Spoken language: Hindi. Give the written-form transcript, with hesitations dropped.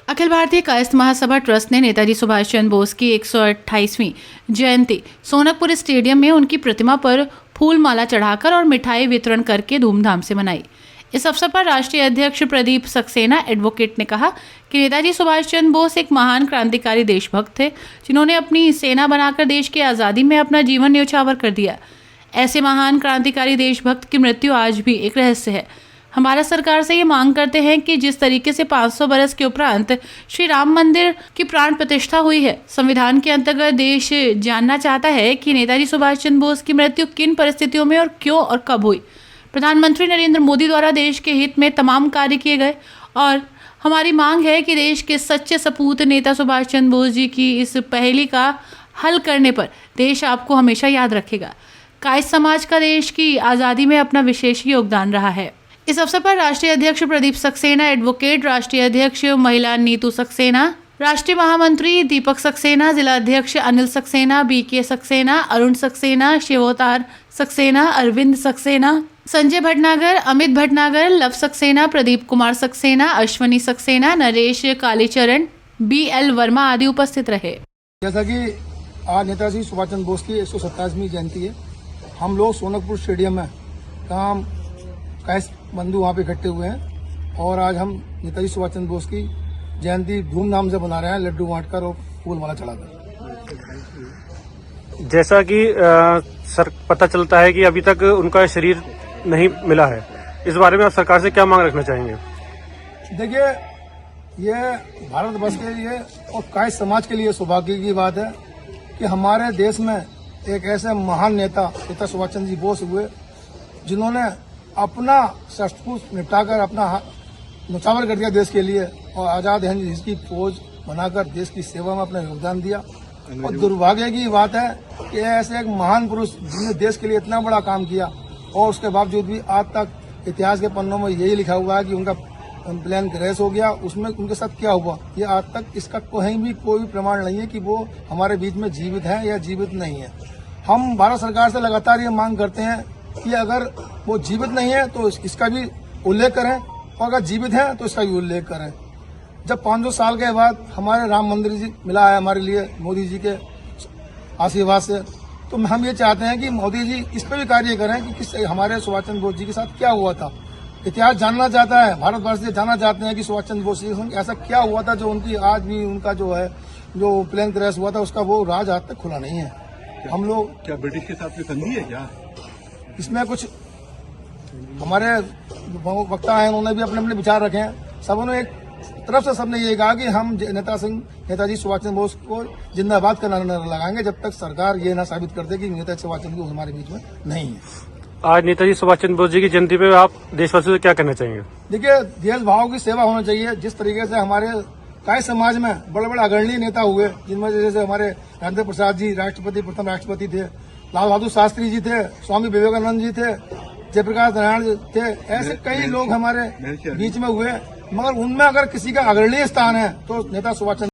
अखिल भारतीय कायस्थ महासभा ट्रस्ट ने नेताजी सुभाष चंद्र बोस की 128वीं जयंती सोनकपुर स्टेडियम में उनकी प्रतिमा पर फूल माला चढ़ाकर और मिठाई वितरण करके धूमधाम से मनाई। इस अवसर पर राष्ट्रीय अध्यक्ष प्रदीप सक्सेना एडवोकेट ने कहा कि नेताजी सुभाष चंद्र बोस एक महान क्रांतिकारी देशभक्त थे, जिन्होंने अपनी सेना बनाकर देश की आज़ादी में अपना जीवन न्यौछावर कर दिया। ऐसे महान क्रांतिकारी देशभक्त की मृत्यु आज भी एक रहस्य है। हम भारत सरकार से ये मांग करते हैं कि जिस तरीके से 500 बरस के उपरांत श्री राम मंदिर की प्राण प्रतिष्ठा हुई है, संविधान के अंतर्गत देश जानना चाहता है कि नेताजी सुभाष चंद्र बोस की मृत्यु किन परिस्थितियों में और क्यों और कब हुई। प्रधानमंत्री नरेंद्र मोदी द्वारा देश के हित में तमाम कार्य किए गए और हमारी मांग है कि देश के सच्चे सपूत नेता सुभाष चंद्र बोस जी की इस पहेली का हल करने पर देश आपको हमेशा याद रखेगा। कायस्थ समाज का देश की आज़ादी में अपना विशेष योगदान रहा है। इस अवसर पर राष्ट्रीय अध्यक्ष प्रदीप सक्सेना एडवोकेट, राष्ट्रीय अध्यक्ष महिला नीतू सक्सेना, राष्ट्रीय महामंत्री दीपक सक्सेना, जिला अध्यक्ष अनिल सक्सेना, बीके सक्सेना, अरुण सक्सेना, शिवोतार सक्सेना, अरविंद सक्सेना, संजय भटनागर, अमित भटनागर, लव सक्सेना, प्रदीप कुमार सक्सेना, अश्वनी सक्सेना, नरेश कालीचरण, BL वर्मा आदि उपस्थित रहे। जैसा कि आज नेताजी सुभाष चंद्र बोस की 127वीं जयंती है, हम लोग सोनकपुर स्टेडियम में तमाम कायस्थ बंधु वहाँ पे इकट्ठे हुए हैं और आज हम नेताजी सुभाष चंद्र बोस की जयंती धूमधाम से मना रहे हैं, लड्डू बांटकर और फूल माला चढ़ाकर। जैसा कि सर पता चलता है कि अभी तक उनका शरीर नहीं मिला है, इस बारे में आप सरकार से क्या मांग रखना चाहेंगे? देखिए, ये भारतवर्ष के लिए और कायस्थ समाज के लिए सौभाग्य की बात है कि हमारे देश में एक ऐसे महान नेता सुभाष चंद्र जी बोस हुए, जिन्होंने अपना शस्त्र निपटाकर अपना न्यौछावर कर दिया देश के लिए और आजाद हिंद की फौज बनाकर देश की सेवा में अपना योगदान दिया। और दुर्भाग्य की बात है कि ऐसे एक महान पुरुष जिन्होंने देश के लिए इतना बड़ा काम किया और उसके बावजूद भी आज तक इतिहास के पन्नों में यही लिखा हुआ है कि उनका प्लेन क्रैश हो गया, उसमें उनके साथ क्या हुआ, ये आज तक इसका कहीं भी कोई प्रमाण नहीं है कि वो हमारे बीच में जीवित है या जीवित नहीं है। हम भारत सरकार से लगातार ये मांग करते हैं कि अगर वो जीवित नहीं है तो इसका भी उल्लेख करें और अगर जीवित है तो इसका भी उल्लेख करें। जब 500 साल के बाद हमारे राम मंदिर जी मिला है हमारे लिए मोदी जी के आशीर्वाद से, तो हम ये चाहते हैं कि मोदी जी इस पर भी कार्य करें कि किस हमारे सुभाष चंद्र बोस जी के साथ क्या हुआ था। इतिहास जानना चाहता है, भारतवर्ष से जानना चाहते हैं कि सुभाष चंद्र बोस जी के संग ऐसा क्या हुआ था जो उनकी आज भी उनका जो है जो प्लेन क्रैश हुआ था उसका वो राज आज तक खुला नहीं है। हम लोग क्या ब्रिटिश के साथ संधि है क्या? इसमें कुछ हमारे वक्ता हैं, उन्होंने भी अपने अपने विचार रखे हैं। सबों ने एक तरफ से सबने ये कहा कि हम नेताजी सुभाष चंद्र बोस को जिंदाबाद करना लगाएंगे जब तक सरकार ये ना साबित कर दे कि नेताजी सुभाष चंद्र बोस हमारे बीच में नहीं है। आज नेताजी सुभाष चंद्र बोस जी की जयंती पे आप देशवासियों से क्या कहना चाहेंगे? देखिए, देश भाव की सेवा होना चाहिए। जिस तरीके से हमारे कायस्थ समाज में बड़े बड़े अग्रणीय नेता हुए, जिनमें जैसे हमारे राजेंद्र प्रसाद जी राष्ट्रपति, प्रथम राष्ट्रपति थे, लाल बहादुर शास्त्री जी थे, स्वामी विवेकानंद जी थे, जयप्रकाश नारायण थे, ऐसे कई लोग हमारे बीच में हुए, मगर उनमें अगर किसी का अग्रणीय स्थान है तो नेता सुभाष चंद्र